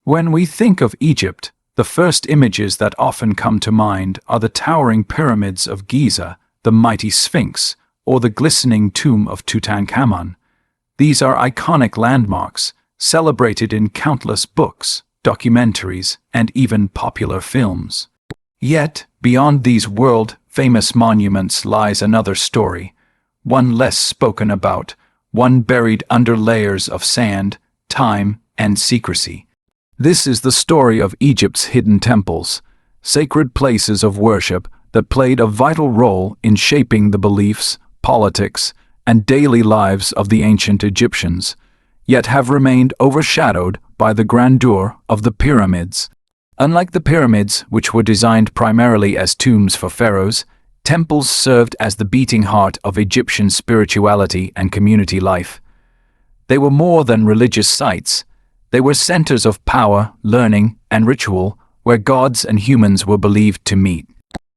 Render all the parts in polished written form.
When we think of Egypt, the first images that often come to mind are the towering pyramids of Giza, the mighty Sphinx, or the glistening tomb of Tutankhamun. These are iconic landmarks, celebrated in countless books, documentaries, and even popular films. Yet, beyond these world-famous monuments lies another story, one less spoken about, one buried under layers of sand, time, and secrecy. This is the story of Egypt's hidden temples, sacred places of worship that played a vital role in shaping the beliefs, politics, and daily lives of the ancient Egyptians, yet have remained overshadowed by the grandeur of the pyramids. Unlike the pyramids, which were designed primarily as tombs for pharaohs, temples served as the beating heart of Egyptian spirituality and community life. They were more than religious sites. They were centers of power, learning, and ritual, where gods and humans were believed to meet.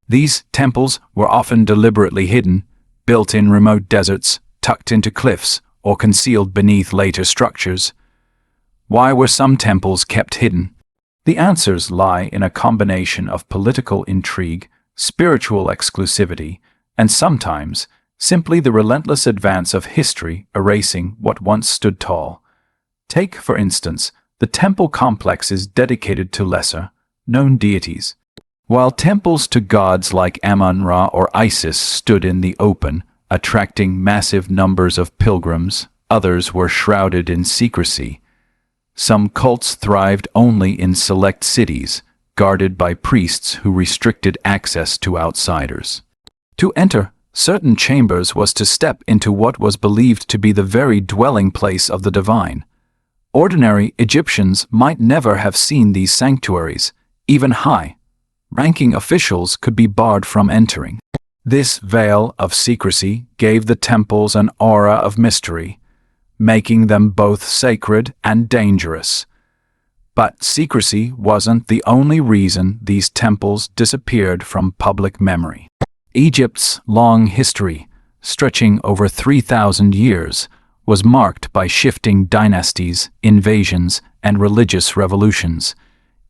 These temples were often deliberately hidden, built in remote deserts, tucked into cliffs, or concealed beneath later structures. Why were some temples kept hidden? The answers lie in a combination of political intrigue, spiritual exclusivity, and sometimes simply the relentless advance of history erasing what once stood tall. Take, for instance, the temple complexes dedicated to lesser-known deities. While temples to gods like Amun-Ra or Isis stood in the open, attracting massive numbers of pilgrims, others were shrouded in secrecy. Some cults thrived only in select cities, guarded by priests who restricted access to outsiders. To enter certain chambers was to step into what was believed to be the very dwelling place of the divine. Ordinary Egyptians might never have seen these sanctuaries. Even high-ranking officials could be barred from entering. This veil of secrecy gave the temples an aura of mystery, making them both sacred and dangerous. But secrecy wasn't the only reason these temples disappeared from public memory. Egypt's long history, stretching over 3,000 years, was marked by shifting dynasties, invasions, and religious revolutions.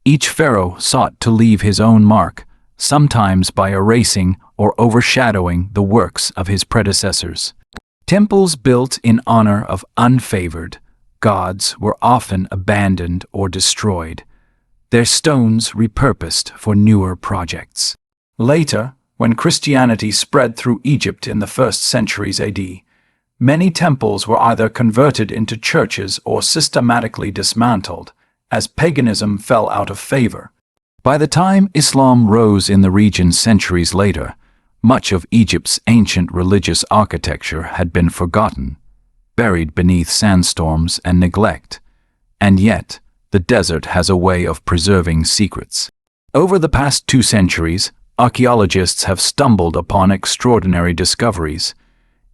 Each pharaoh sought to leave his own mark, sometimes by erasing or overshadowing the works of his predecessors. Temples built in honor of unfavored gods were often abandoned or destroyed, their stones repurposed for newer projects. Later, when Christianity spread through Egypt in the 1st centuries AD, many temples were either converted into churches or systematically dismantled, as paganism fell out of favor. By the time Islam rose in the region centuries later, much of Egypt's ancient religious architecture had been forgotten, buried beneath sandstorms and neglect. And yet, the desert has a way of preserving secrets. Over the past 2 centuries, archaeologists have stumbled upon extraordinary discoveries.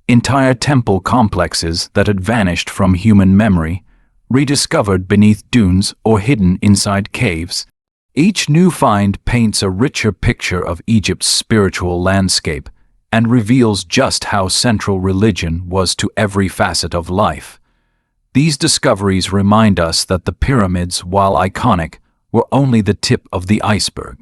Entire temple complexes that had vanished from human memory, rediscovered beneath dunes or hidden inside caves. Each new find paints a richer picture of Egypt's spiritual landscape and reveals just how central religion was to every facet of life. These discoveries remind us that the pyramids, while iconic, were only the tip of the iceberg.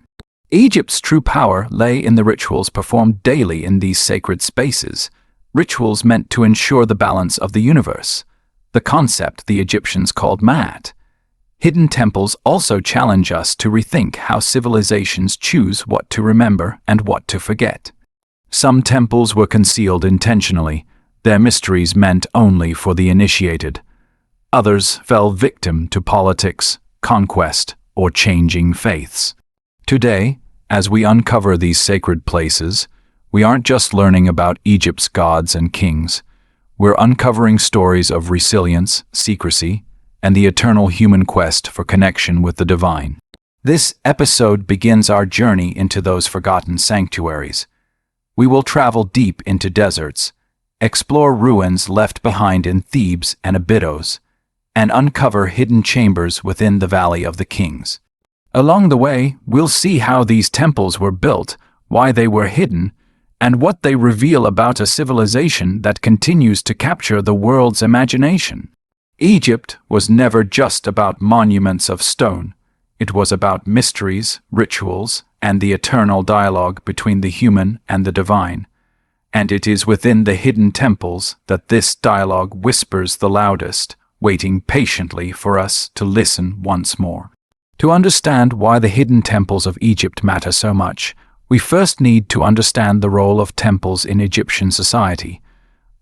Egypt's true power lay in the rituals performed daily in these sacred spaces, rituals meant to ensure the balance of the universe, the concept the Egyptians called Ma'at. Hidden temples also challenge us to rethink how civilizations choose what to remember and what to forget. Some temples were concealed intentionally, their mysteries meant only for the initiated. Others fell victim to politics, conquest, or changing faiths. Today, as we uncover these sacred places, we aren't just learning about Egypt's gods and kings. We're uncovering stories of resilience, secrecy, and the eternal human quest for connection with the divine. This episode begins our journey into those forgotten sanctuaries. We will travel deep into deserts, explore ruins left behind in Thebes and Abydos, and uncover hidden chambers within the Valley of the Kings. Along the way, we'll see how these temples were built, why they were hidden, and what they reveal about a civilization that continues to capture the world's imagination. Egypt was never just about monuments of stone. It was about mysteries, rituals, and the eternal dialogue between the human and the divine. And it is within the hidden temples that this dialogue whispers the loudest, waiting patiently for us to listen once more. To understand why the hidden temples of Egypt matter so much, we first need to understand the role of temples in Egyptian society.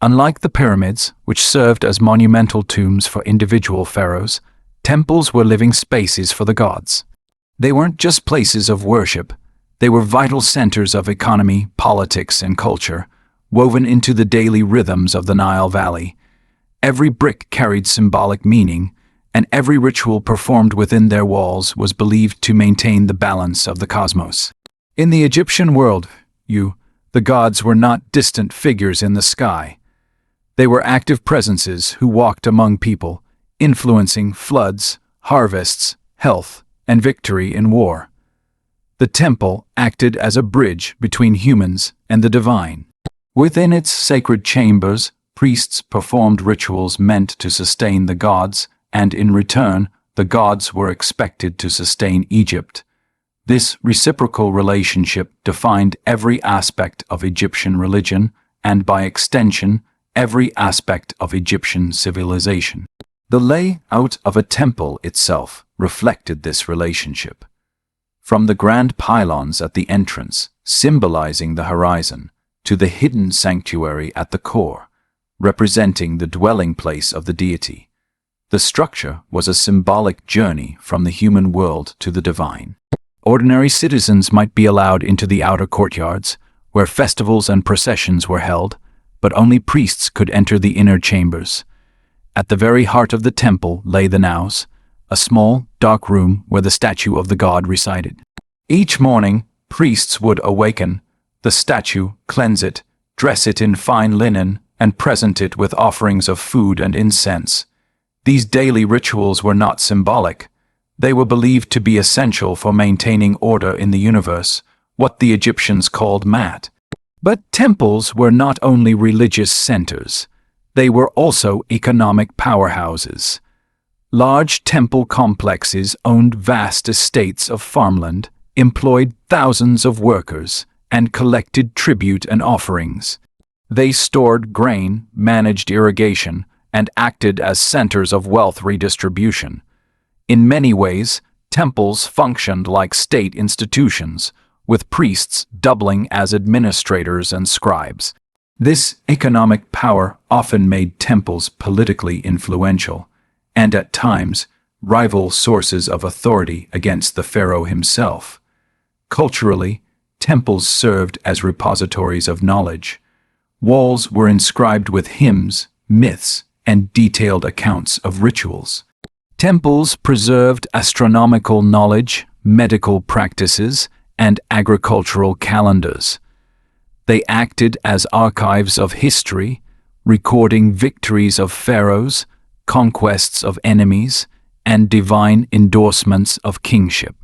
Unlike the pyramids, which served as monumental tombs for individual pharaohs, temples were living spaces for the gods. They weren't just places of worship, they were vital centers of economy, politics, and culture, woven into the daily rhythms of the Nile Valley. Every brick carried symbolic meaning, and every ritual performed within their walls was believed to maintain the balance of the cosmos. In the Egyptian world, the gods were not distant figures in the sky. They were active presences who walked among people, influencing floods, harvests, health, and victory in war. The temple acted as a bridge between humans and the divine. Within its sacred chambers, priests performed rituals meant to sustain the gods, and in return, the gods were expected to sustain Egypt. This reciprocal relationship defined every aspect of Egyptian religion, and by extension, every aspect of Egyptian civilization. The layout of a temple itself reflected this relationship. From the grand pylons at the entrance, symbolizing the horizon, to the hidden sanctuary at the core, representing the dwelling place of the deity, the structure was a symbolic journey from the human world to the divine. Ordinary citizens might be allowed into the outer courtyards, where festivals and processions were held, but only priests could enter the inner chambers. At the very heart of the temple lay the naos, a small, dark room where the statue of the god resided. Each morning, priests would awaken the statue, cleanse it, dress it in fine linen, and present it with offerings of food and incense. These daily rituals were not symbolic. They were believed to be essential for maintaining order in the universe, what the Egyptians called Mat. But temples were not only religious centers. They were also economic powerhouses. Large temple complexes owned vast estates of farmland, employed thousands of workers, and collected tribute and offerings. They stored grain, managed irrigation, and acted as centers of wealth redistribution. In many ways, temples functioned like state institutions, with priests doubling as administrators and scribes. This economic power often made temples politically influential, and at times, rival sources of authority against the pharaoh himself. Culturally, temples served as repositories of knowledge. Walls were inscribed with hymns, myths, and detailed accounts of rituals. Temples preserved astronomical knowledge, medical practices, and agricultural calendars. They acted as archives of history, recording victories of pharaohs, conquests of enemies, and divine endorsements of kingship.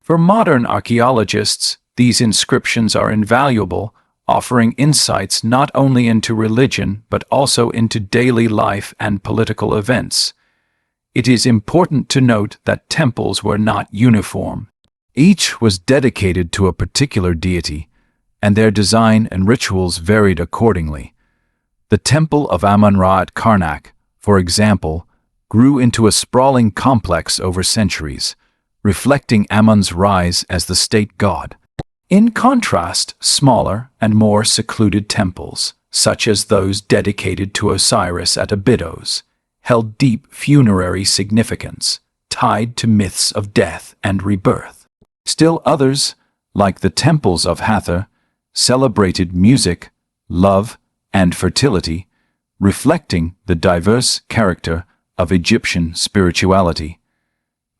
For modern archaeologists, these inscriptions are invaluable, offering insights not only into religion but also into daily life and political events. It is important to note that temples were not uniform. Each was dedicated to a particular deity, and their design and rituals varied accordingly. The Temple of Amun-Ra at Karnak, for example, grew into a sprawling complex over centuries, reflecting Amun's rise as the state god. In contrast, smaller and more secluded temples, such as those dedicated to Osiris at Abydos, held deep funerary significance, tied to myths of death and rebirth. Still others, like the temples of Hathor, celebrated music, love, and fertility, reflecting the diverse character of Egyptian spirituality.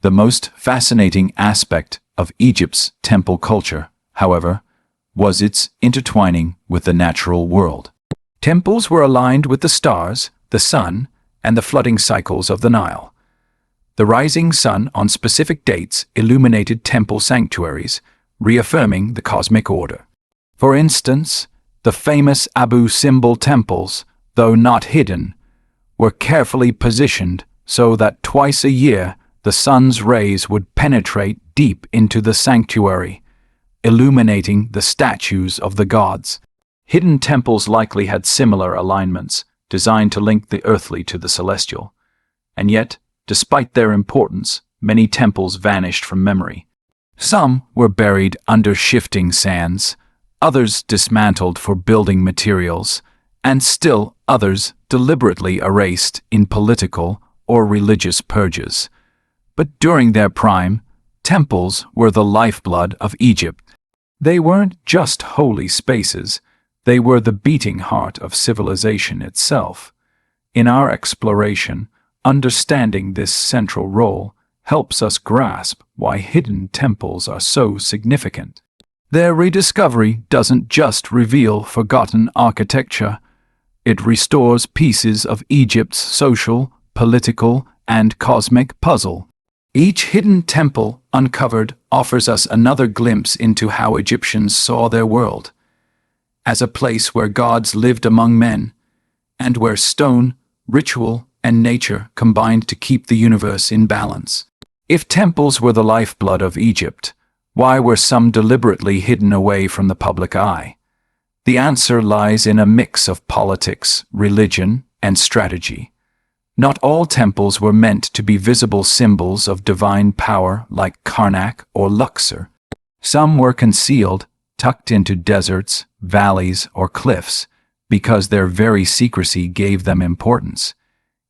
The most fascinating aspect of Egypt's temple culture, however, was its intertwining with the natural world. Temples were aligned with the stars, the sun, and the flooding cycles of the Nile. The rising sun on specific dates illuminated temple sanctuaries, reaffirming the cosmic order. For instance, the famous Abu Simbel temples, though not hidden, were carefully positioned so that twice a year the sun's rays would penetrate deep into the sanctuary, illuminating the statues of the gods. Hidden temples likely had similar alignments, designed to link the earthly to the celestial. And yet, despite their importance, many temples vanished from memory. Some were buried under shifting sands, others dismantled for building materials, and still others deliberately erased in political or religious purges. But during their prime, temples were the lifeblood of Egypt. They weren't just holy spaces, they were the beating heart of civilization itself. In our exploration, understanding this central role helps us grasp why hidden temples are so significant. Their rediscovery doesn't just reveal forgotten architecture, it restores pieces of Egypt's social, political, and cosmic puzzle. Each hidden temple uncovered offers us another glimpse into how Egyptians saw their world, as a place where gods lived among men, and where stone, ritual, and nature combined to keep the universe in balance. If temples were the lifeblood of Egypt, why were some deliberately hidden away from the public eye? The answer lies in a mix of politics, religion, and strategy. Not all temples were meant to be visible symbols of divine power like Karnak or Luxor. Some were concealed, tucked into deserts, valleys, or cliffs, because their very secrecy gave them importance.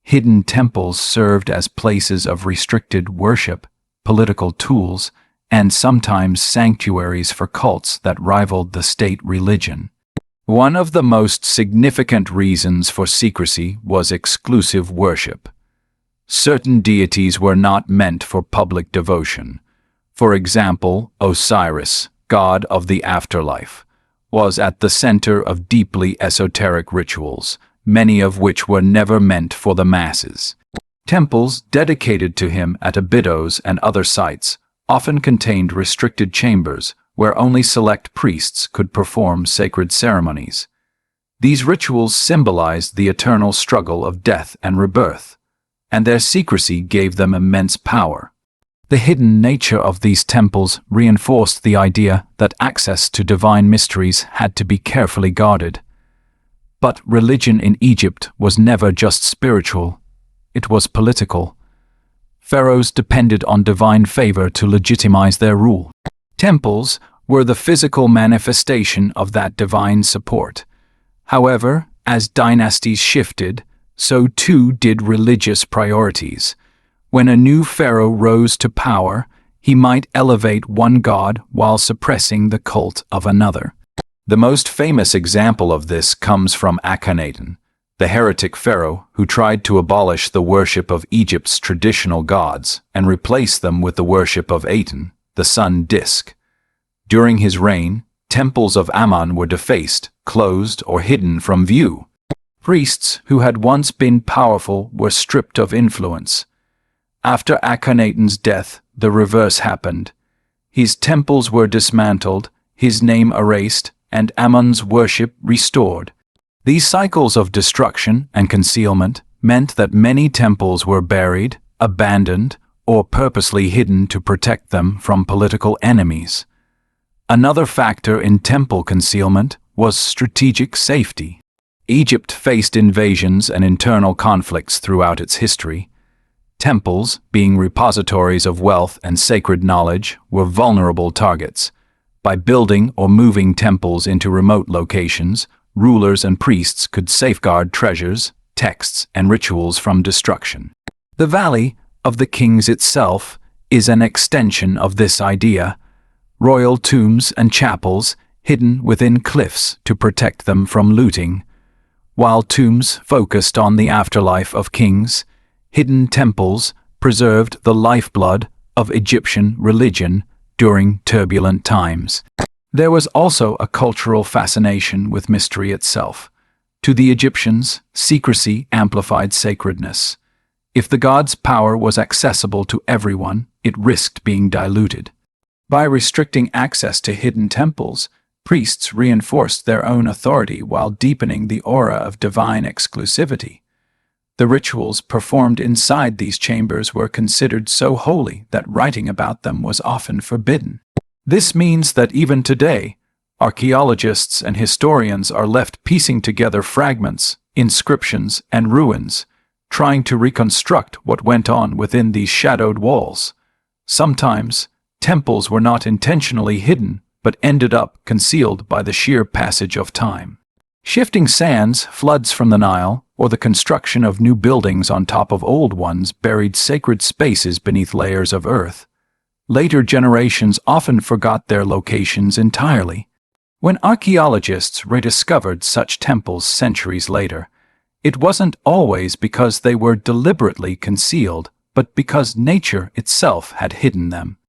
Hidden temples served as places of restricted worship, political tools, and sometimes sanctuaries for cults that rivaled the state religion. One of the most significant reasons for secrecy was exclusive worship. Certain deities were not meant for public devotion. For example, Osiris, god of the afterlife, was at the center of deeply esoteric rituals, many of which were never meant for the masses. Temples dedicated to him at Abydos and other sites often contained restricted chambers where only select priests could perform sacred ceremonies. These rituals symbolized the eternal struggle of death and rebirth, and their secrecy gave them immense power. The hidden nature of these temples reinforced the idea that access to divine mysteries had to be carefully guarded. But religion in Egypt was never just spiritual, it was political. Pharaohs depended on divine favor to legitimize their rule. Temples were the physical manifestation of that divine support. However, as dynasties shifted, so too did religious priorities. When a new pharaoh rose to power, he might elevate one god while suppressing the cult of another. The most famous example of this comes from Akhenaten, the heretic pharaoh who tried to abolish the worship of Egypt's traditional gods and replace them with the worship of Aten, the sun disk. During his reign, temples of Ammon were defaced, closed, or hidden from view. Priests who had once been powerful were stripped of influence. After Akhenaten's death, the reverse happened. His temples were dismantled, his name erased, and Ammon's worship restored. These cycles of destruction and concealment meant that many temples were buried, abandoned, or purposely hidden to protect them from political enemies. Another factor in temple concealment was strategic safety. Egypt faced invasions and internal conflicts throughout its history. Temples, being repositories of wealth and sacred knowledge, were vulnerable targets. By building or moving temples into remote locations, rulers and priests could safeguard treasures, texts, and rituals from destruction. The Valley of the Kings itself is an extension of this idea. Royal tombs and chapels hidden within cliffs to protect them from looting. While tombs focused on the afterlife of kings, hidden temples preserved the lifeblood of Egyptian religion during turbulent times. There was also a cultural fascination with mystery itself. To the Egyptians, secrecy amplified sacredness. If the god's power was accessible to everyone, it risked being diluted. By restricting access to hidden temples, priests reinforced their own authority while deepening the aura of divine exclusivity. The rituals performed inside these chambers were considered so holy that writing about them was often forbidden. This means that even today, archaeologists and historians are left piecing together fragments, inscriptions, and ruins, trying to reconstruct what went on within these shadowed walls. Sometimes, temples were not intentionally hidden, but ended up concealed by the sheer passage of time. Shifting sands, floods from the Nile, or the construction of new buildings on top of old ones buried sacred spaces beneath layers of earth. Later generations often forgot their locations entirely. When archaeologists rediscovered such temples centuries later, it wasn't always because they were deliberately concealed, but because nature itself had hidden them.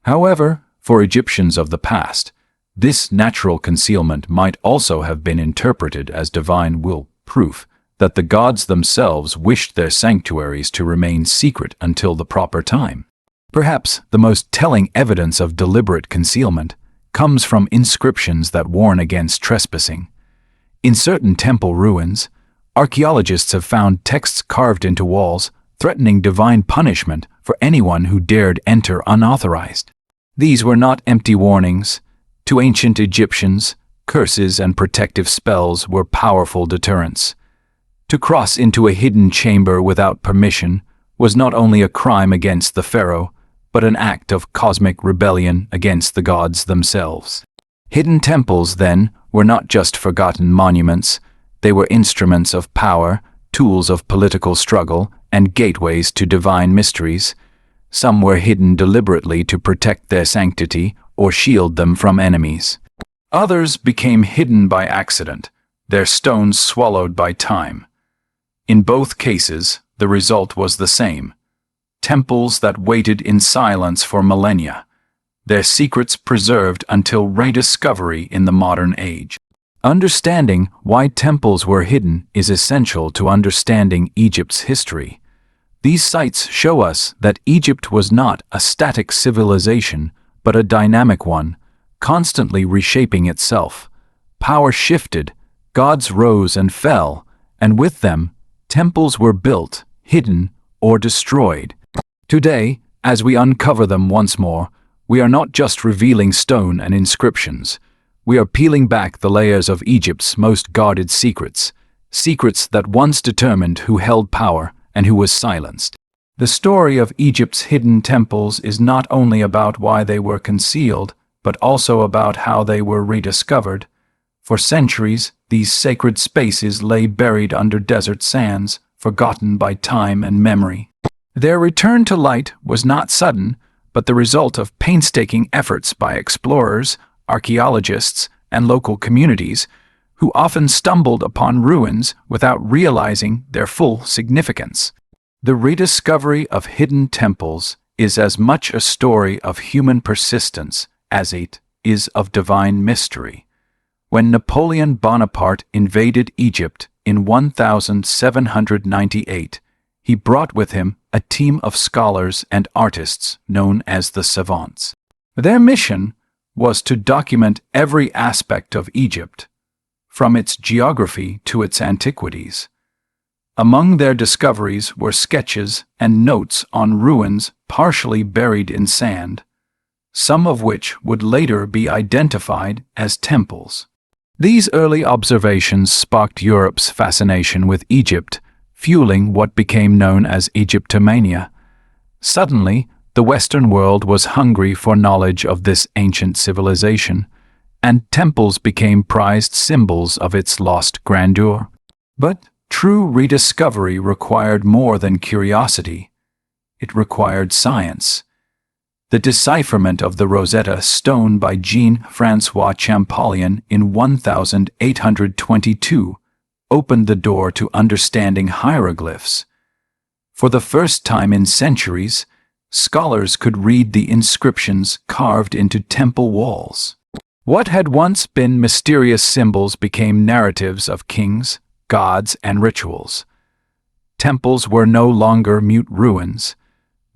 However, for Egyptians of the past, this natural concealment might also have been interpreted as divine will, proof that the gods themselves wished their sanctuaries to remain secret until the proper time. Perhaps the most telling evidence of deliberate concealment comes from inscriptions that warn against trespassing. In certain temple ruins, archaeologists have found texts carved into walls threatening divine punishment for anyone who dared enter unauthorized. These were not empty warnings. To ancient Egyptians, curses and protective spells were powerful deterrents. To cross into a hidden chamber without permission was not only a crime against the pharaoh, but an act of cosmic rebellion against the gods themselves. Hidden temples, then, were not just forgotten monuments. They were instruments of power, tools of political struggle, and gateways to divine mysteries. Some were hidden deliberately to protect their sanctity or shield them from enemies. Others became hidden by accident, their stones swallowed by time. In both cases, the result was the same: temples that waited in silence for millennia, their secrets preserved until rediscovery in the modern age. Understanding why temples were hidden is essential to understanding Egypt's history. These sites show us that Egypt was not a static civilization, but a dynamic one, constantly reshaping itself. Power shifted, gods rose and fell, and with them, temples were built, hidden, or destroyed. Today, as we uncover them once more, we are not just revealing stone and inscriptions. We are peeling back the layers of Egypt's most guarded secrets, secrets that once determined who held power and who was silenced. The story of Egypt's hidden temples is not only about why they were concealed, but also about how they were rediscovered. For centuries, these sacred spaces lay buried under desert sands, forgotten by time and memory. Their return to light was not sudden, but the result of painstaking efforts by explorers, archaeologists, and local communities, who often stumbled upon ruins without realizing their full significance. The rediscovery of hidden temples is as much a story of human persistence as it is of divine mystery. When Napoleon Bonaparte invaded Egypt in 1798, he brought with him a team of scholars and artists known as the savants. Their mission was to document every aspect of Egypt, from its geography to its antiquities. Among their discoveries were sketches and notes on ruins partially buried in sand, some of which would later be identified as temples. These early observations sparked Europe's fascination with Egypt, fueling what became known as Egyptomania. Suddenly, the Western world was hungry for knowledge of this ancient civilization, and temples became prized symbols of its lost grandeur. But true rediscovery required more than curiosity. It required science. The decipherment of the Rosetta Stone by Jean-François Champollion in 1822 opened the door to understanding hieroglyphs. For the first time in centuries, scholars could read the inscriptions carved into temple walls. What had once been mysterious symbols became narratives of kings, gods, and rituals. Temples were no longer mute ruins.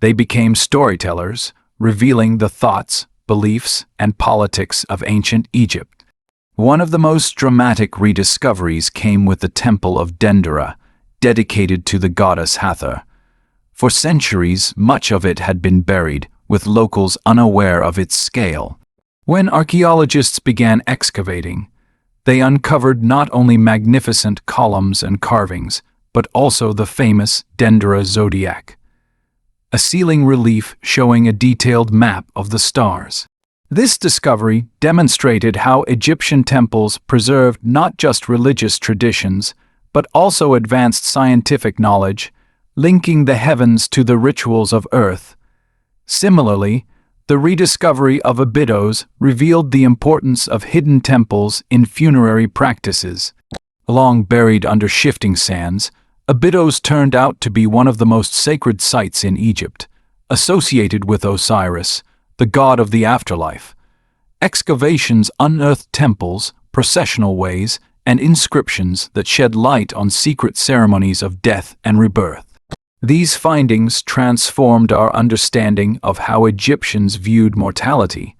They became storytellers, revealing the thoughts, beliefs, and politics of ancient Egypt. One of the most dramatic rediscoveries came with the Temple of Dendera dedicated to the goddess Hathor. For centuries, much of it had been buried, with locals unaware of its scale. When archaeologists began excavating, they uncovered not only magnificent columns and carvings, but also the famous Dendera zodiac, a ceiling relief showing a detailed map of the stars. This discovery demonstrated how Egyptian temples preserved not just religious traditions, but also advanced scientific knowledge, linking the heavens to the rituals of earth. Similarly, the rediscovery of Abydos revealed the importance of hidden temples in funerary practices. Long buried under shifting sands, Abydos turned out to be one of the most sacred sites in Egypt, associated with Osiris, the god of the afterlife. Excavations unearthed temples, processional ways, and inscriptions that shed light on secret ceremonies of death and rebirth. These findings transformed our understanding of how Egyptians viewed mortality,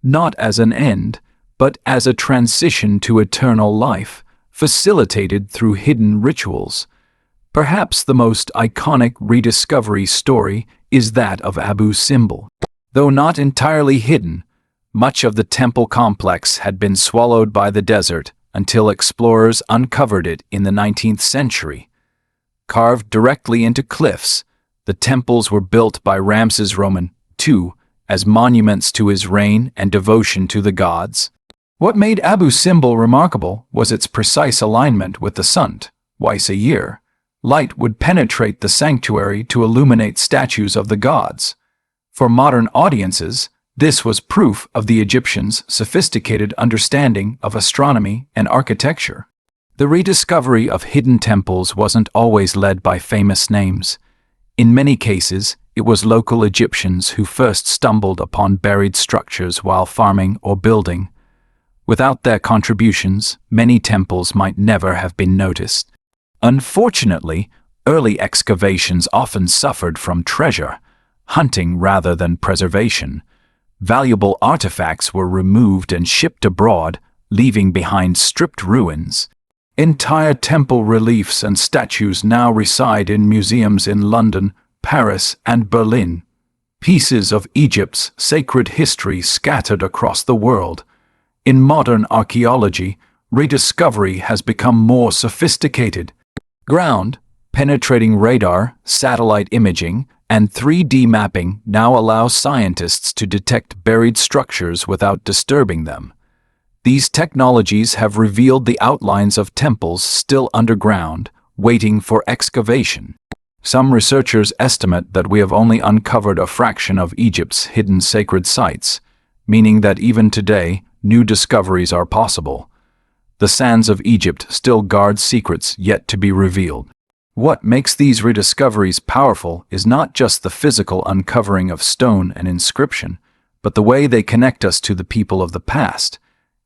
not as an end, but as a transition to eternal life, facilitated through hidden rituals. Perhaps the most iconic rediscovery story is that of Abu Simbel. Though not entirely hidden, much of the temple complex had been swallowed by the desert until explorers uncovered it in the 19th century. Carved directly into cliffs, the temples were built by Ramses II as monuments to his reign and devotion to the gods. What made Abu Simbel remarkable was its precise alignment with the sun. Twice a year, light would penetrate the sanctuary to illuminate statues of the gods. For modern audiences, this was proof of the Egyptians' sophisticated understanding of astronomy and architecture. The rediscovery of hidden temples wasn't always led by famous names. In many cases, it was local Egyptians who first stumbled upon buried structures while farming or building. Without their contributions, many temples might never have been noticed. Unfortunately, early excavations often suffered from treasure hunting rather than preservation. Valuable artifacts were removed and shipped abroad, leaving behind stripped ruins. Entire temple reliefs and statues now reside in museums in London, Paris, and Berlin. Pieces of Egypt's sacred history scattered across the world. In modern archaeology, rediscovery has become more sophisticated. Ground-penetrating radar, satellite imaging, and 3D mapping now allow scientists to detect buried structures without disturbing them. These technologies have revealed the outlines of temples still underground, waiting for excavation. Some researchers estimate that we have only uncovered a fraction of Egypt's hidden sacred sites, meaning that even today, new discoveries are possible. The sands of Egypt still guard secrets yet to be revealed. What makes these rediscoveries powerful is not just the physical uncovering of stone and inscription, but the way they connect us to the people of the past.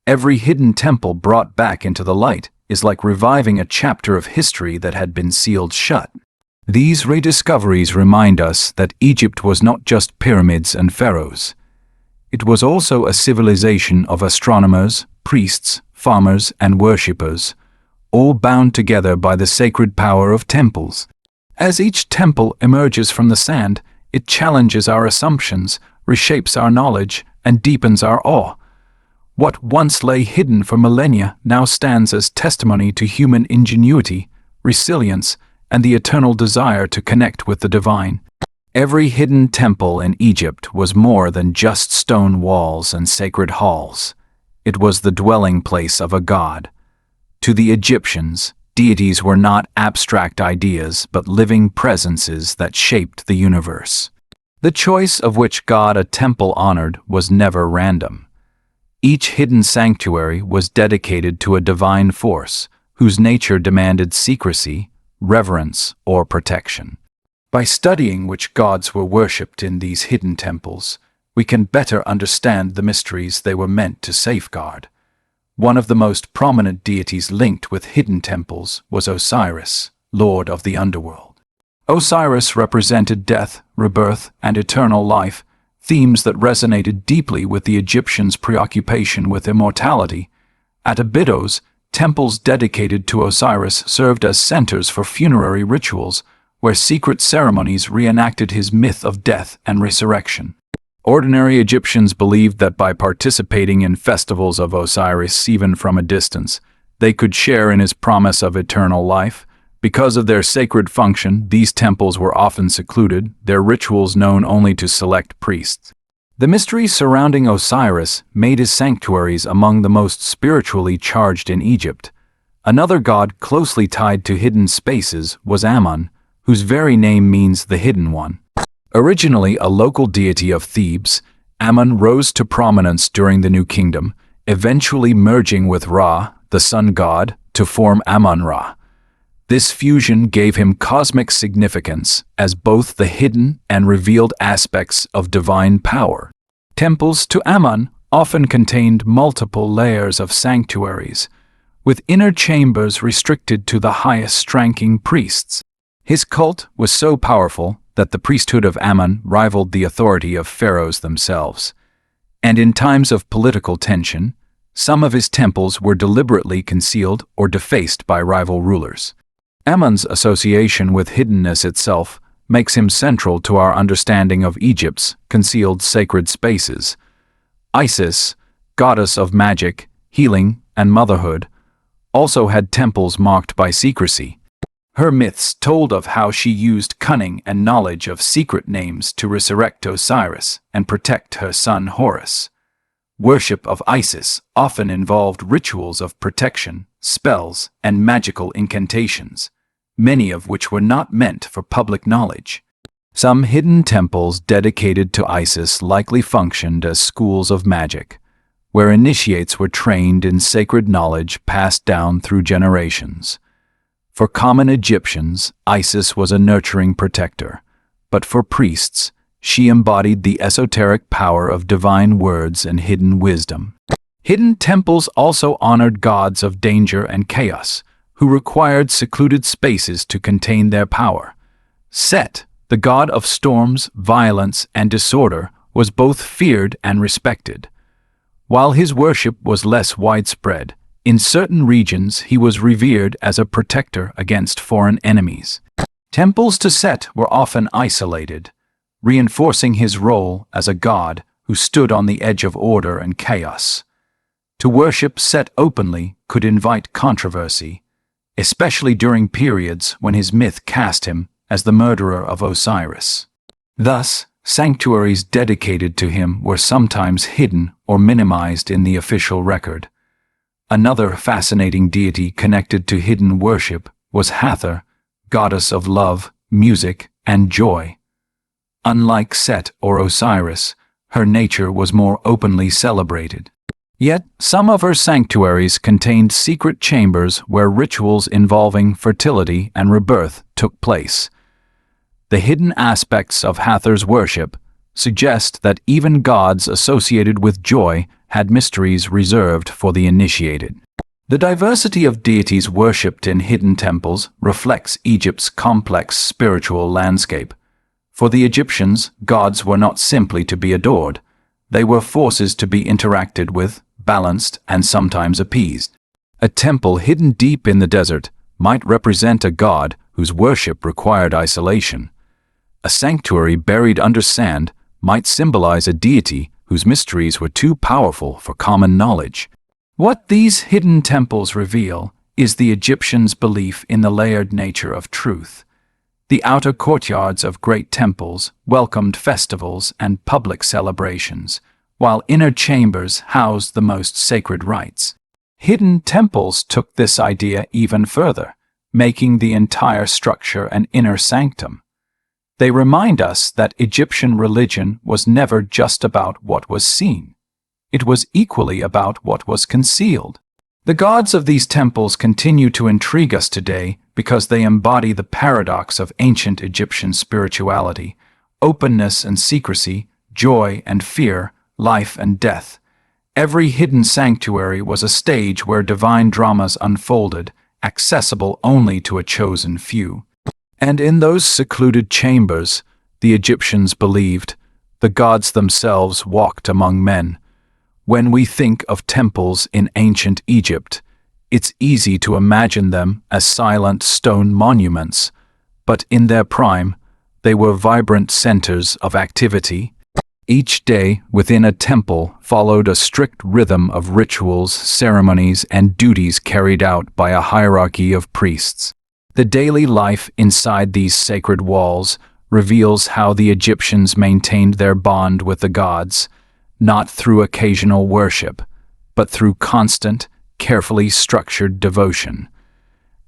Every hidden temple brought back into the light is like reviving a chapter of history that had been sealed shut. These rediscoveries remind us that Egypt was not just pyramids and pharaohs. It was also a civilization of astronomers, priests, farmers, and worshippers, all bound together by the sacred power of temples. As each temple emerges from the sand, it challenges our assumptions, reshapes our knowledge, and deepens our awe. What once lay hidden for millennia now stands as testimony to human ingenuity, resilience, and the eternal desire to connect with the divine. Every hidden temple in Egypt was more than just stone walls and sacred halls. It was the dwelling place of a god. To the Egyptians, deities were not abstract ideas but living presences that shaped the universe. The choice of which god a temple honored was never random. Each hidden sanctuary was dedicated to a divine force whose nature demanded secrecy, reverence, or protection. By studying which gods were worshipped in these hidden temples, we can better understand the mysteries they were meant to safeguard. One of the most prominent deities linked with hidden temples was Osiris, lord of the underworld. Osiris represented death, rebirth, and eternal life, themes that resonated deeply with the Egyptians' preoccupation with immortality. At Abydos, Temples dedicated to Osiris served as centers for funerary rituals, where secret ceremonies reenacted his myth of death and resurrection. Ordinary Egyptians believed that by participating in festivals of Osiris even from a distance, they could share in his promise of eternal life. Because of their sacred function, these temples were often secluded, their rituals known only to select priests. The mysteries surrounding Osiris made his sanctuaries among the most spiritually charged in Egypt. Another god closely tied to hidden spaces was Amun, whose very name means the hidden one. Originally a local deity of Thebes, Amun rose to prominence during the New Kingdom, eventually merging with Ra, the sun god, to form Amun-Ra. This fusion gave him cosmic significance as both the hidden and revealed aspects of divine power. Temples to Amun often contained multiple layers of sanctuaries, with inner chambers restricted to the highest-ranking priests. His cult was so powerful that the priesthood of Amun rivaled the authority of pharaohs themselves. And in times of political tension, some of his temples were deliberately concealed or defaced by rival rulers. Amun's association with hiddenness itself makes him central to our understanding of Egypt's concealed sacred spaces. Isis, goddess of magic, healing, and motherhood, also had temples marked by secrecy. Her myths told of how she used cunning and knowledge of secret names to resurrect Osiris and protect her son Horus. Worship of Isis often involved rituals of protection, spells, and magical incantations, many of which were not meant for public knowledge. Some hidden temples dedicated to Isis likely functioned as schools of magic, where initiates were trained in sacred knowledge passed down through generations. For common Egyptians, Isis was a nurturing protector, but for priests, she embodied the esoteric power of divine words and hidden wisdom. Hidden temples also honored gods of danger and chaos, who required secluded spaces to contain their power. Set, the god of storms, violence, and disorder, was both feared and respected. While his worship was less widespread, in certain regions he was revered as a protector against foreign enemies. Temples to Set were often isolated, reinforcing his role as a god who stood on the edge of order and chaos. To worship Set openly could invite controversy, especially during periods when his myth cast him as the murderer of Osiris. Thus, sanctuaries dedicated to him were sometimes hidden or minimized in the official record. Another fascinating deity connected to hidden worship was Hathor, goddess of love, music, and joy. Unlike Set or Osiris, her nature was more openly celebrated. Yet, some of her sanctuaries contained secret chambers where rituals involving fertility and rebirth took place. The hidden aspects of Hathor's worship suggest that even gods associated with joy had mysteries reserved for the initiated. The diversity of deities worshipped in hidden temples reflects Egypt's complex spiritual landscape. For the Egyptians, gods were not simply to be adored. They were forces to be interacted with, balanced, and sometimes appeased. A temple hidden deep in the desert might represent a god whose worship required isolation. A sanctuary buried under sand might symbolize a deity whose mysteries were too powerful for common knowledge. What these hidden temples reveal is the Egyptians' belief in the layered nature of truth. The outer courtyards of great temples welcomed festivals and public celebrations, while inner chambers housed the most sacred rites. Hidden temples took this idea even further, making the entire structure an inner sanctum. They remind us that Egyptian religion was never just about what was seen. It was equally about what was concealed. The gods of these temples continue to intrigue us today because they embody the paradox of ancient Egyptian spirituality: openness and secrecy, joy and fear, life and death. Every hidden sanctuary was a stage where divine dramas unfolded, accessible only to a chosen few. And in those secluded chambers, the Egyptians believed, the gods themselves walked among men. When we think of temples in ancient Egypt, It's easy to imagine them as silent stone monuments, but in their prime, they were vibrant centers of activity. Each day within a temple followed a strict rhythm of rituals, ceremonies, and duties carried out by a hierarchy of priests. The daily life inside these sacred walls reveals how the Egyptians maintained their bond with the gods, not through occasional worship, but through constant, carefully structured devotion.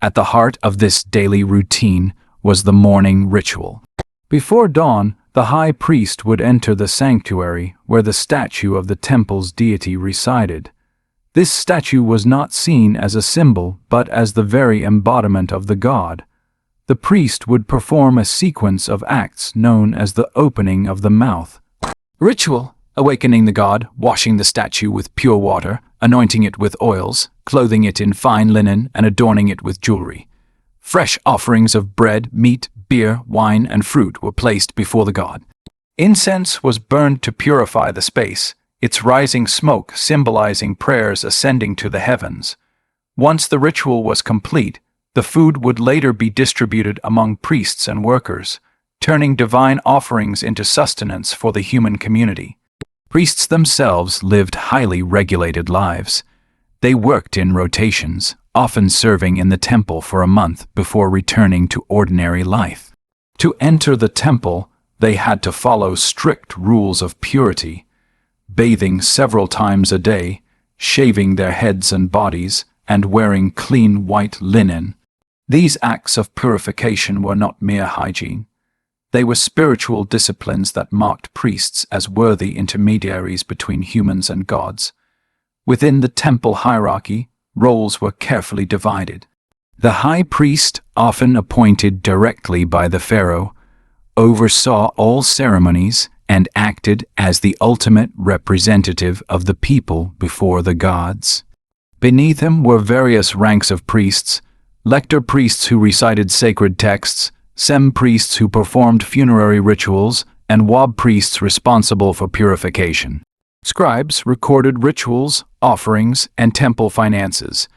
At the heart of this daily routine was the morning ritual. Before dawn, the high priest would enter the sanctuary where the statue of the temple's deity resided. This statue was not seen as a symbol but as the very embodiment of the god. The priest would perform a sequence of acts known as the opening of the mouth. Ritual: awakening the god, washing the statue with pure water, anointing it with oils, clothing it in fine linen, and adorning it with jewelry. Fresh offerings of bread, meat, beer, wine, and fruit were placed before the god. Incense was burned to purify the space, its rising smoke symbolizing prayers ascending to the heavens. Once the ritual was complete, the food would later be distributed among priests and workers, turning divine offerings into sustenance for the human community. Priests themselves lived highly regulated lives. They worked in rotations, often serving in the temple for a month before returning to ordinary life. To enter the temple, they had to follow strict rules of purity, bathing several times a day, shaving their heads and bodies, and wearing clean white linen. These acts of purification were not mere hygiene. They were spiritual disciplines that marked priests as worthy intermediaries between humans and gods. Within the temple hierarchy, roles were carefully divided. The high priest, often appointed directly by the pharaoh, oversaw all ceremonies and acted as the ultimate representative of the people before the gods. Beneath him were various ranks of priests: lector priests who recited sacred texts, sem priests who performed funerary rituals, and wab priests responsible for purification. Scribes recorded rituals, offerings, and temple finances,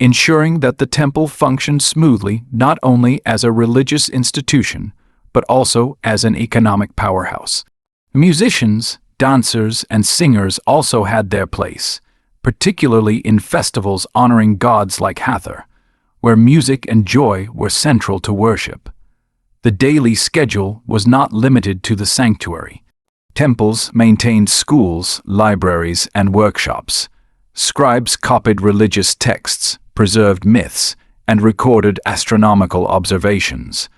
ensuring that the temple functioned smoothly not only as a religious institution, but also as an economic powerhouse. Musicians, dancers, and singers also had their place, particularly in festivals honoring gods like Hathor, where music and joy were central to worship. The daily schedule was not limited to the sanctuary. Temples maintained schools, libraries, and workshops. Scribes copied religious texts, preserved myths, and recorded astronomical observations.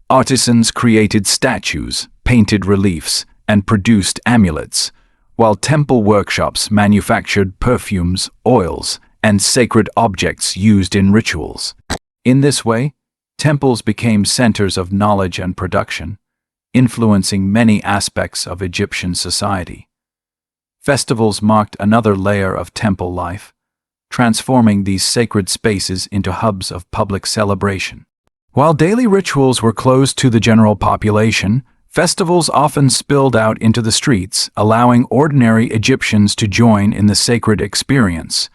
Artisans created statues, painted reliefs, and produced amulets, while temple workshops manufactured perfumes, oils, and sacred objects used in rituals. In this way, temples became centers of knowledge and production, influencing many aspects of Egyptian society. Festivals marked another layer of temple life, transforming these sacred spaces into hubs of public celebration. While daily rituals were closed to the general population, festivals often spilled out into the streets, allowing ordinary Egyptians to join in the sacred experience.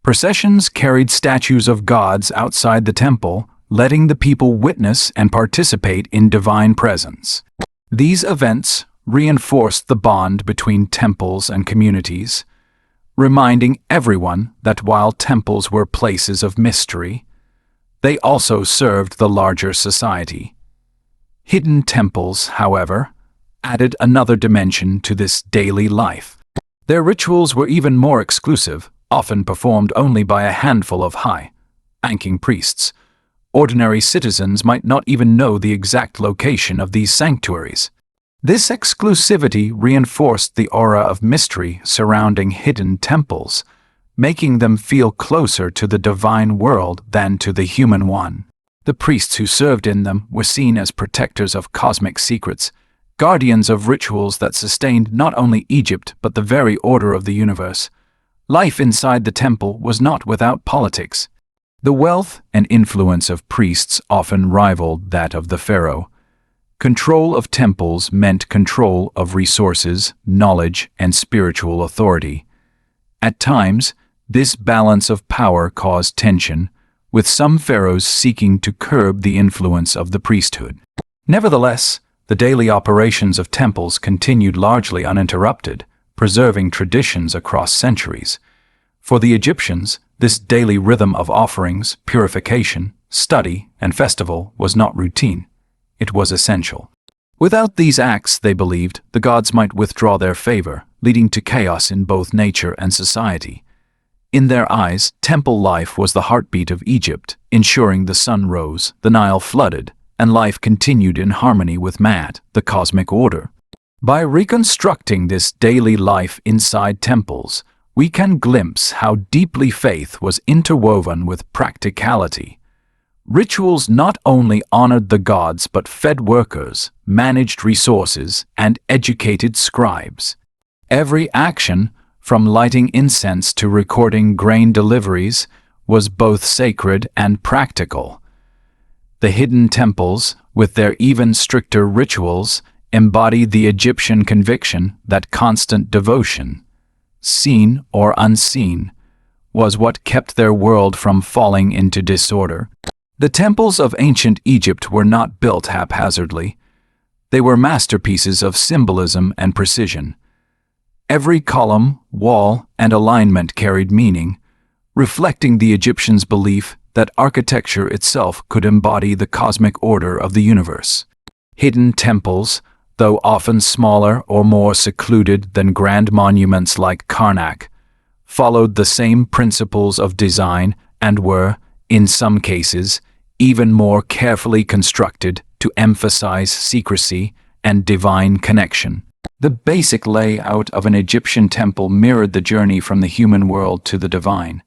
Processions carried statues of gods outside the temple, letting the people witness and participate in divine presence. These events reinforced the bond between temples and communities, reminding everyone that while temples were places of mystery, they also served the larger society. Hidden temples, however, added another dimension to this daily life. Their rituals were even more exclusive, often performed only by a handful of high-ranking priests. Ordinary citizens might not even know the exact location of these sanctuaries. This exclusivity reinforced the aura of mystery surrounding hidden temples, making them feel closer to the divine world than to the human one. The priests who served in them were seen as protectors of cosmic secrets, guardians of rituals that sustained not only Egypt but the very order of the universe. Life inside the temple was not without politics. The wealth and influence of priests often rivaled that of the pharaoh. Control of temples meant control of resources, knowledge, and spiritual authority. At times, This balance of power caused tension, with some pharaohs seeking to curb the influence of the priesthood. Nevertheless, the daily operations of temples continued largely uninterrupted, preserving traditions across centuries. For the Egyptians, this daily rhythm of offerings, purification, study, and festival was not routine. It was essential. Without these acts, they believed, the gods might withdraw their favor, leading to chaos in both nature and society. In their eyes, temple life was the heartbeat of Egypt, ensuring the sun rose, the Nile flooded, and life continued in harmony with Ma'at, the cosmic order. By reconstructing this daily life inside temples, we can glimpse how deeply faith was interwoven with practicality. Rituals not only honored the gods but fed workers, managed resources, and educated scribes. Every action, from lighting incense to recording grain deliveries, was both sacred and practical. The hidden temples, with their even stricter rituals, embodied the Egyptian conviction that constant devotion, seen or unseen, was what kept their world from falling into disorder. The temples of ancient Egypt were not built haphazardly. They were masterpieces of symbolism and precision. Every column, wall, and alignment carried meaning, reflecting the Egyptians' belief that architecture itself could embody the cosmic order of the universe. Hidden temples, though often smaller or more secluded than grand monuments like Karnak, followed the same principles of design and were, in some cases, even more carefully constructed to emphasize secrecy and divine connection. The basic layout of an Egyptian temple mirrored the journey from the human world to the divine.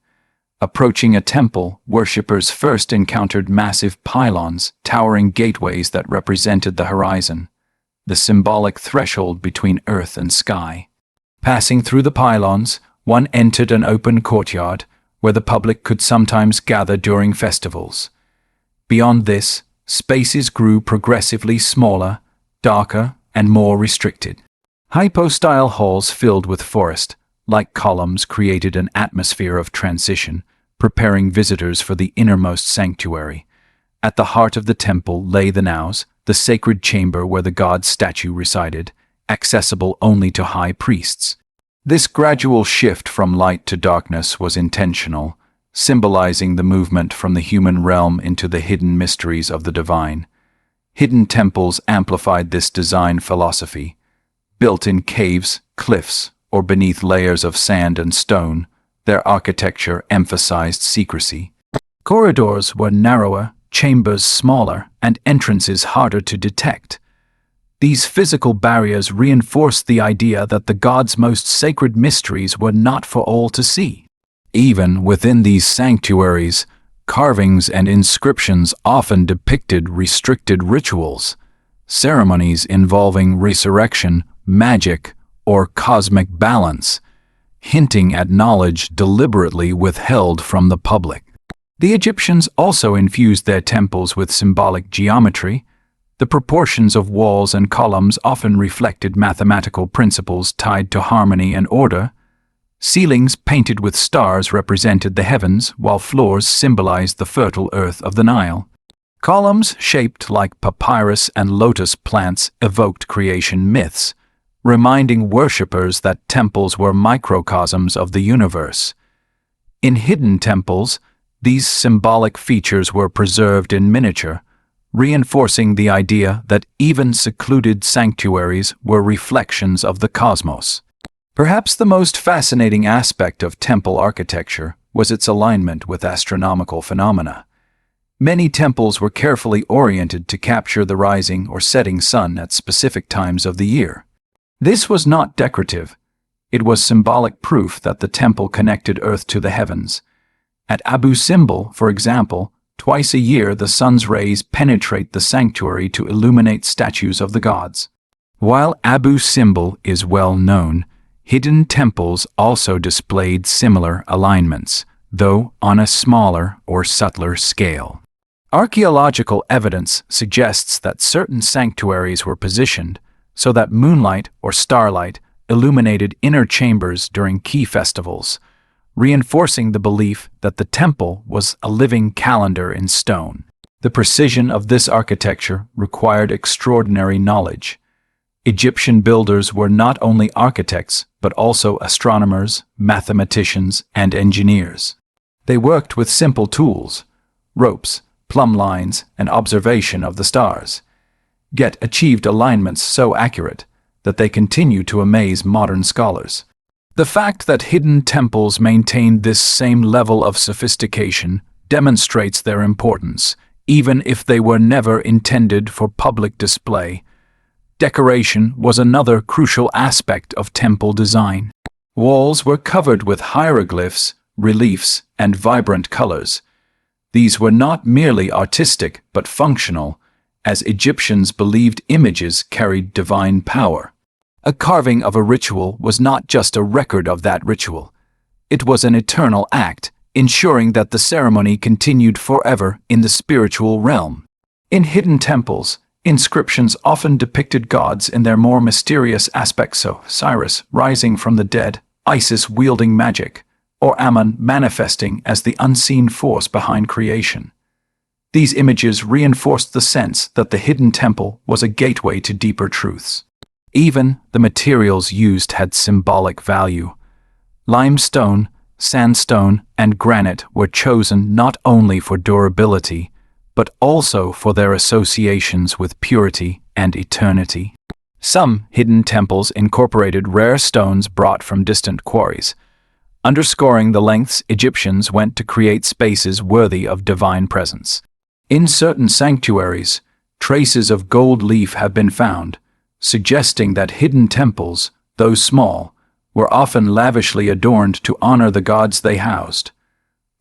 Approaching a temple, worshippers first encountered massive pylons, towering gateways that represented the horizon, the symbolic threshold between earth and sky. Passing through the pylons, one entered an open courtyard where the public could sometimes gather during festivals. Beyond this, spaces grew progressively smaller, darker, and more restricted. Hypostyle halls filled with forest-like columns created an atmosphere of transition, preparing visitors for the innermost sanctuary. At the heart of the temple lay the naos, the sacred chamber where the god's statue resided, accessible only to high priests. This gradual shift from light to darkness was intentional, symbolizing the movement from the human realm into the hidden mysteries of the divine. Hidden temples amplified this design philosophy. Built in caves, cliffs, or beneath layers of sand and stone, their architecture emphasized secrecy. Corridors were narrower, chambers smaller, and entrances harder to detect. These physical barriers reinforced the idea that the gods' most sacred mysteries were not for all to see. Even within these sanctuaries, carvings and inscriptions often depicted restricted rituals, ceremonies involving resurrection, magic, or cosmic balance, hinting at knowledge deliberately withheld from the public. The Egyptians also infused their temples with symbolic geometry. The proportions of walls and columns often reflected mathematical principles tied to harmony and order. Ceilings painted with stars represented the heavens, while floors symbolized the fertile earth of the Nile. Columns shaped like papyrus and lotus plants evoked creation myths, reminding worshippers that temples were microcosms of the universe. In hidden temples, these symbolic features were preserved in miniature, reinforcing the idea that even secluded sanctuaries were reflections of the cosmos. Perhaps the most fascinating aspect of temple architecture was its alignment with astronomical phenomena. Many temples were carefully oriented to capture the rising or setting sun at specific times of the year. This was not decorative. It was symbolic proof that the temple connected earth to the heavens. At Abu Simbel, for example, twice a year the sun's rays penetrate the sanctuary to illuminate statues of the gods. While Abu Simbel is well known, hidden temples also displayed similar alignments, though on a smaller or subtler scale. Archaeological evidence suggests that certain sanctuaries were positioned so that moonlight or starlight illuminated inner chambers during key festivals, reinforcing the belief that the temple was a living calendar in stone. The precision of this architecture required extraordinary knowledge. Egyptian builders were not only architects, but also astronomers, mathematicians, and engineers. They worked with simple tools, ropes, plumb lines, and observation of the stars, yet achieved alignments so accurate that they continue to amaze modern scholars. The fact that hidden temples maintained this same level of sophistication demonstrates their importance, even if they were never intended for public display. Decoration was another crucial aspect of temple design. Walls were covered with hieroglyphs, reliefs, and vibrant colors. These were not merely artistic but functional, as Egyptians believed images carried divine power. A carving of a ritual was not just a record of that ritual. It was an eternal act, ensuring that the ceremony continued forever in the spiritual realm. In hidden temples, inscriptions often depicted gods in their more mysterious aspects, so Osiris rising from the dead, Isis wielding magic, or Ammon manifesting as the unseen force behind creation. These images reinforced the sense that the hidden temple was a gateway to deeper truths. Even the materials used had symbolic value. Limestone, sandstone, and granite were chosen not only for durability, but also for their associations with purity and eternity. Some hidden temples incorporated rare stones brought from distant quarries, underscoring the lengths Egyptians went to create spaces worthy of divine presence. In certain sanctuaries, traces of gold leaf have been found, suggesting that hidden temples, though small, were often lavishly adorned to honor the gods they housed.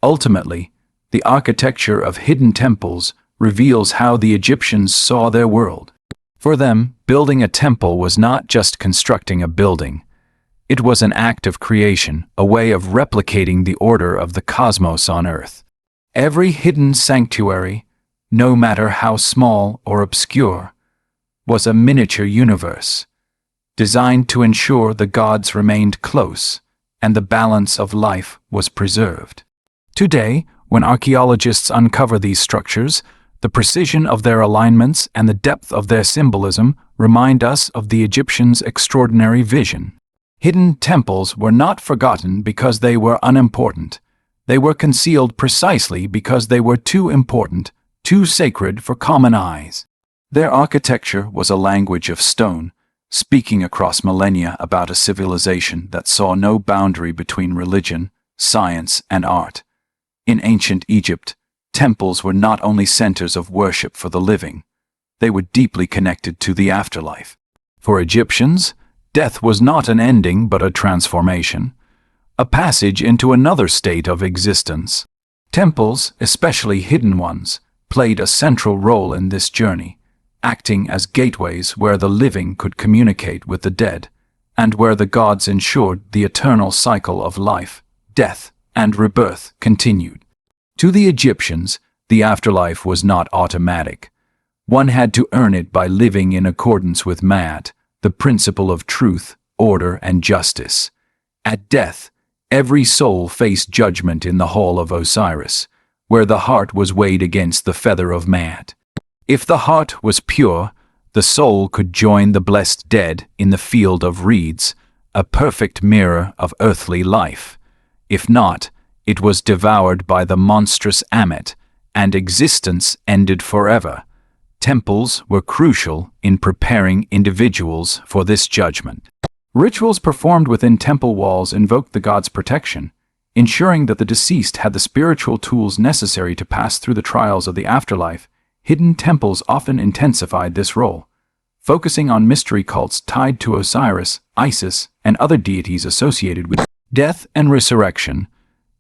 Ultimately, the architecture of hidden temples reveals how the Egyptians saw their world. For them, building a temple was not just constructing a building. It was an act of creation, a way of replicating the order of the cosmos on earth. Every hidden sanctuary, no matter how small or obscure, was a miniature universe, designed to ensure the gods remained close and the balance of life was preserved. Today, when archaeologists uncover these structures, the precision of their alignments and the depth of their symbolism remind us of the Egyptians' extraordinary vision. Hidden temples were not forgotten because they were unimportant. They were concealed precisely because they were too important, too sacred for common eyes. Their architecture was a language of stone, speaking across millennia about a civilization that saw no boundary between religion, science, and art. In ancient Egypt, temples were not only centers of worship for the living, they were deeply connected to the afterlife. For Egyptians, death was not an ending but a transformation, a passage into another state of existence. Temples, especially hidden ones, played a central role in this journey, acting as gateways where the living could communicate with the dead, and where the gods ensured the eternal cycle of life, death, and rebirth continued. To the Egyptians, the afterlife was not automatic. One had to earn it by living in accordance with Ma'at, the principle of truth, order, and justice. At death, every soul faced judgment in the hall of Osiris, where the heart was weighed against the feather of Ma'at. If the heart was pure, the soul could join the blessed dead in the field of reeds, a perfect mirror of earthly life. If not, it was devoured by the monstrous Ammit, and existence ended forever. Temples were crucial in preparing individuals for this judgment. Rituals performed within temple walls invoked the gods' protection, ensuring that the deceased had the spiritual tools necessary to pass through the trials of the afterlife. Hidden temples often intensified this role, focusing on mystery cults tied to Osiris, Isis, and other deities associated with death and resurrection.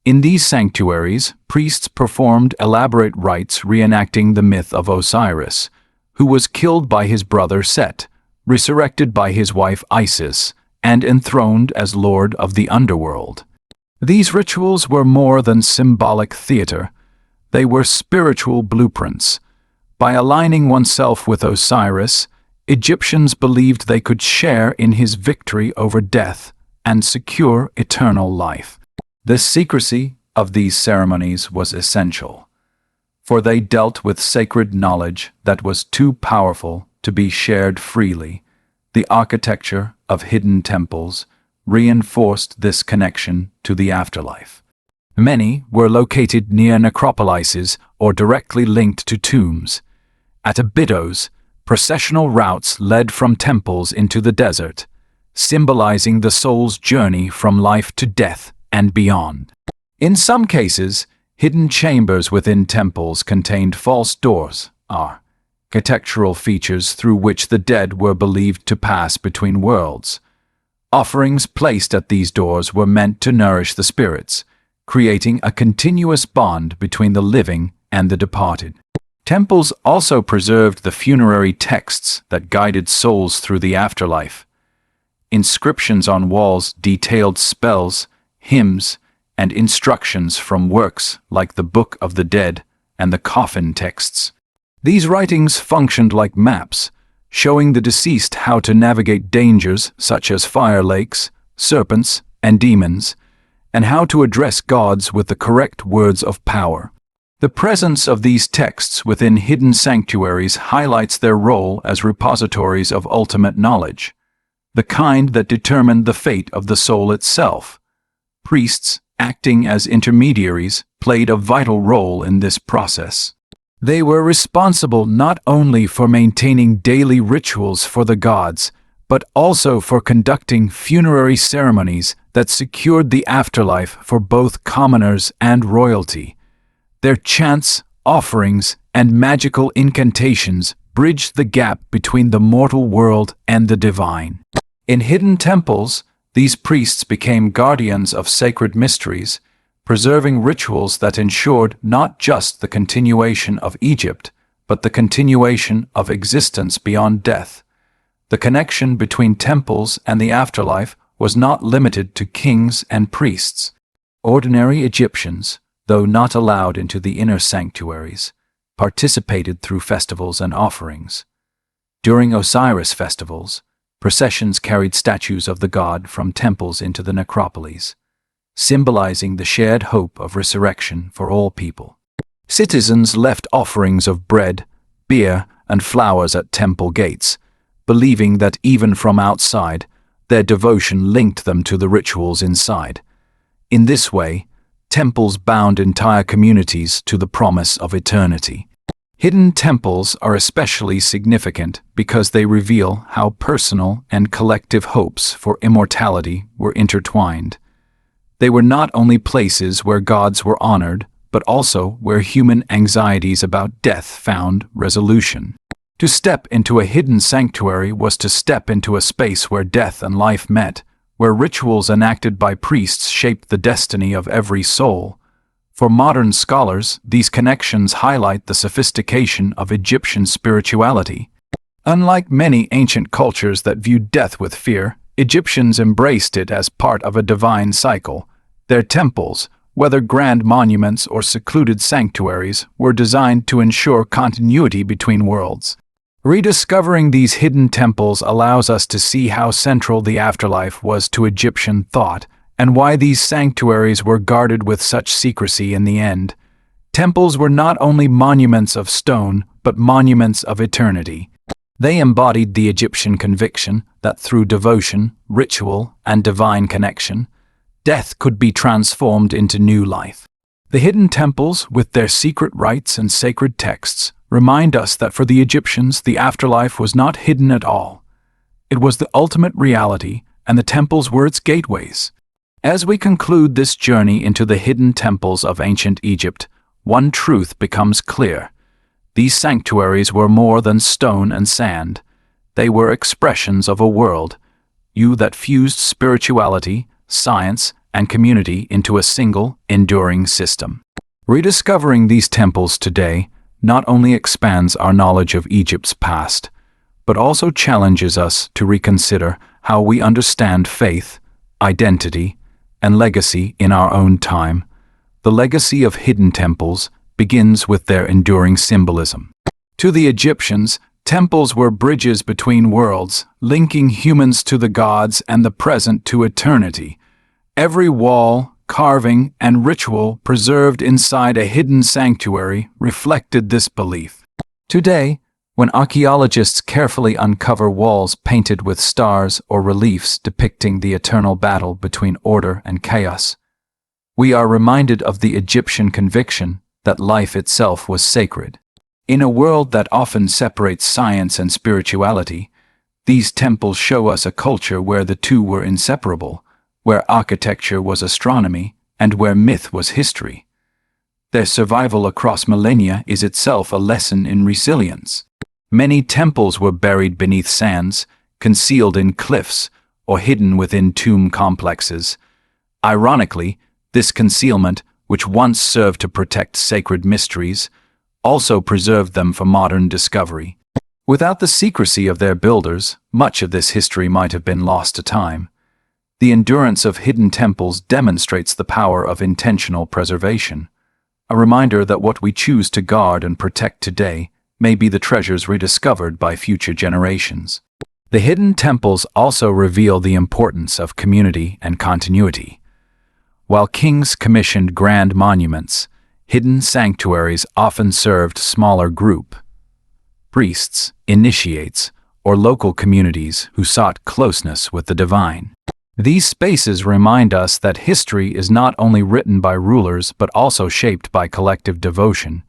In these sanctuaries, priests performed elaborate rites reenacting the myth of Osiris, who was killed by his brother Set, resurrected by his wife Isis, and enthroned as lord of the underworld. These rituals were more than symbolic theater. They were spiritual blueprints. By aligning oneself with Osiris, Egyptians believed they could share in his victory over death and secure eternal life. The secrecy of these ceremonies was essential, for they dealt with sacred knowledge that was too powerful to be shared freely. The architecture of hidden temples reinforced this connection to the afterlife. Many were located near necropolises or directly linked to tombs. At Abydos, processional routes led from temples into the desert, symbolizing the soul's journey from life to death and beyond. In some cases, hidden chambers within temples contained false doors, architectural features through which the dead were believed to pass between worlds. Offerings placed at these doors were meant to nourish the spirits, creating a continuous bond between the living and the departed. Temples also preserved the funerary texts that guided souls through the afterlife. Inscriptions on walls detailed spells, hymns, and instructions from works like the Book of the Dead and the coffin texts. These writings functioned like maps, showing the deceased how to navigate dangers such as fire lakes, serpents, and demons, and how to address gods with the correct words of power. The presence of these texts within hidden sanctuaries highlights their role as repositories of ultimate knowledge, the kind that determined the fate of the soul itself. Priests, acting as intermediaries, played a vital role in this process. They were responsible not only for maintaining daily rituals for the gods, but also for conducting funerary ceremonies that secured the afterlife for both commoners and royalty. Their chants, offerings, and magical incantations bridged the gap between the mortal world and the divine. In hidden temples, these priests became guardians of sacred mysteries, preserving rituals that ensured not just the continuation of Egypt, but the continuation of existence beyond death. The connection between temples and the afterlife was not limited to kings and priests. Ordinary Egyptians, though not allowed into the inner sanctuaries, participated through festivals and offerings. During Osiris festivals, processions carried statues of the god from temples into the necropolis, symbolizing the shared hope of resurrection for all people. Citizens left offerings of bread, beer, and flowers at temple gates, believing that even from outside, their devotion linked them to the rituals inside. In this way, temples bound entire communities to the promise of eternity. Hidden temples are especially significant because they reveal how personal and collective hopes for immortality were intertwined. They were not only places where gods were honored, but also where human anxieties about death found resolution. To step into a hidden sanctuary was to step into a space where death and life met, where rituals enacted by priests shaped the destiny of every soul. For modern scholars, these connections highlight the sophistication of Egyptian spirituality. Unlike many ancient cultures that viewed death with fear, Egyptians embraced it as part of a divine cycle. Their temples, whether grand monuments or secluded sanctuaries, were designed to ensure continuity between worlds. Rediscovering these hidden temples allows us to see how central the afterlife was to Egyptian thought, and why these sanctuaries were guarded with such secrecy in the end. Temples were not only monuments of stone, but monuments of eternity. They embodied the Egyptian conviction that through devotion, ritual, and divine connection, death could be transformed into new life. The hidden temples, with their secret rites and sacred texts, remind us that for the Egyptians, the afterlife was not hidden at all. It was the ultimate reality, and the temples were its gateways. As we conclude this journey into the hidden temples of ancient Egypt, one truth becomes clear. These sanctuaries were more than stone and sand. They were expressions of a world, that fused spirituality, science, and community into a single, enduring system. Rediscovering these temples today not only expands our knowledge of Egypt's past, but also challenges us to reconsider how we understand faith, identity, and legacy in our own time. The legacy of hidden temples begins with their enduring symbolism. To the Egyptians, temples were bridges between worlds, linking humans to the gods and the present to eternity. Every wall, carving, and ritual preserved inside a hidden sanctuary reflected this belief. Today, when archaeologists carefully uncover walls painted with stars or reliefs depicting the eternal battle between order and chaos, we are reminded of the Egyptian conviction that life itself was sacred. In a world that often separates science and spirituality, these temples show us a culture where the two were inseparable, where architecture was astronomy, and where myth was history. Their survival across millennia is itself a lesson in resilience. Many temples were buried beneath sands, concealed in cliffs, or hidden within tomb complexes. Ironically, this concealment, which once served to protect sacred mysteries, also preserved them for modern discovery. Without the secrecy of their builders, much of this history might have been lost to time. The endurance of hidden temples demonstrates the power of intentional preservation, a reminder that what we choose to guard and protect today may be the treasures rediscovered by future generations. The hidden temples also reveal the importance of community and continuity. While kings commissioned grand monuments, hidden sanctuaries often served smaller groups, priests, initiates, or local communities who sought closeness with the divine. These spaces remind us that history is not only written by rulers but also shaped by collective devotion.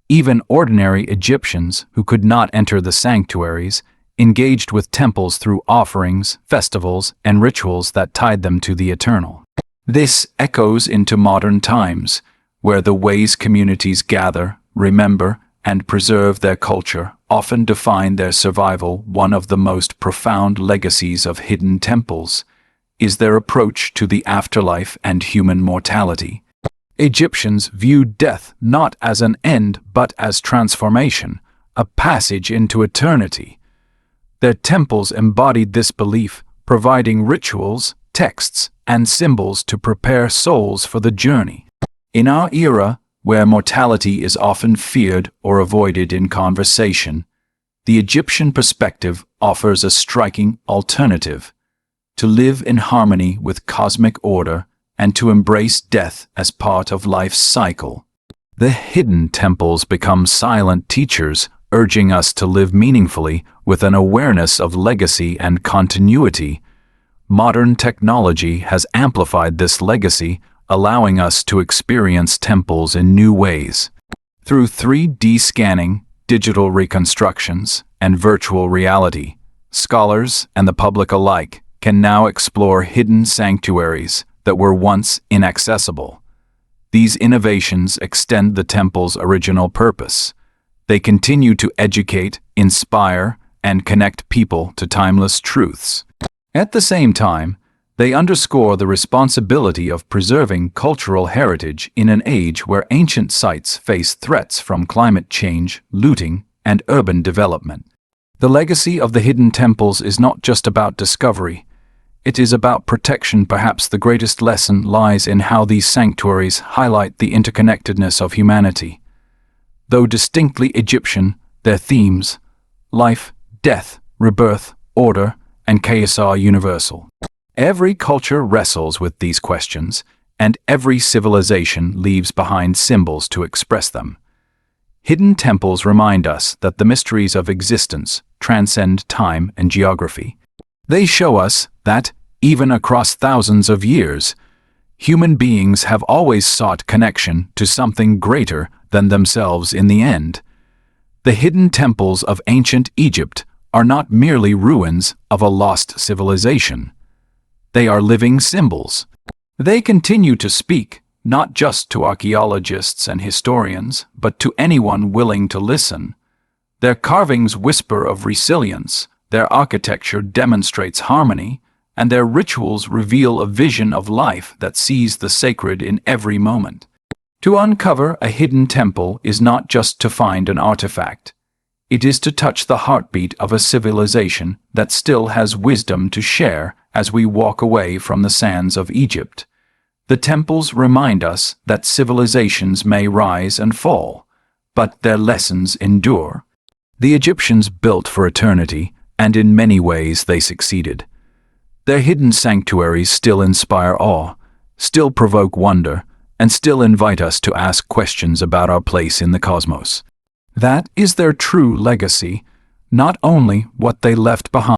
Even ordinary Egyptians who could not enter the sanctuaries engaged with temples through offerings, festivals, and rituals that tied them to the eternal. This echoes into modern times, where the ways communities gather, remember, and preserve their culture often define their survival. One of the most profound legacies of hidden temples is their approach to the afterlife and human mortality. Egyptians viewed death not as an end but as transformation, a passage into eternity. Their temples embodied this belief, providing rituals, texts, and symbols to prepare souls for the journey. In our era, where mortality is often feared or avoided in conversation, the Egyptian perspective offers a striking alternative: to live in harmony with cosmic order and to embrace death as part of life's cycle. The hidden temples become silent teachers, urging us to live meaningfully with an awareness of legacy and continuity. Modern technology has amplified this legacy, allowing us to experience temples in new ways. Through 3D scanning, digital reconstructions, and virtual reality, scholars and the public alike can now explore hidden sanctuaries that were once inaccessible. These innovations extend the temple's original purpose. They continue to educate, inspire, and connect people to timeless truths. At the same time, they underscore the responsibility of preserving cultural heritage in an age where ancient sites face threats from climate change, looting, and urban development. The legacy of the hidden temples is not just about discovery. It is about protection. Perhaps the greatest lesson lies in how these sanctuaries highlight the interconnectedness of humanity. Though distinctly Egyptian, their themes, life, death, rebirth, order, and chaos, are universal. Every culture wrestles with these questions, and every civilization leaves behind symbols to express them. Hidden temples remind us that the mysteries of existence transcend time and geography. They show us that, even across thousands of years, human beings have always sought connection to something greater than themselves. In the end, the hidden temples of ancient Egypt are not merely ruins of a lost civilization. They are living symbols. They continue to speak, not just to archaeologists and historians, but to anyone willing to listen. Their carvings whisper of resilience, their architecture demonstrates harmony, and their rituals reveal a vision of life that sees the sacred in every moment. To uncover a hidden temple is not just to find an artifact. It is to touch the heartbeat of a civilization that still has wisdom to share. As we walk away from the sands of Egypt, the temples remind us that civilizations may rise and fall, but their lessons endure. The Egyptians built for eternity, and in many ways they succeeded. Their hidden sanctuaries still inspire awe, still provoke wonder, and still invite us to ask questions about our place in the cosmos. That is their true legacy, not only what they left behind.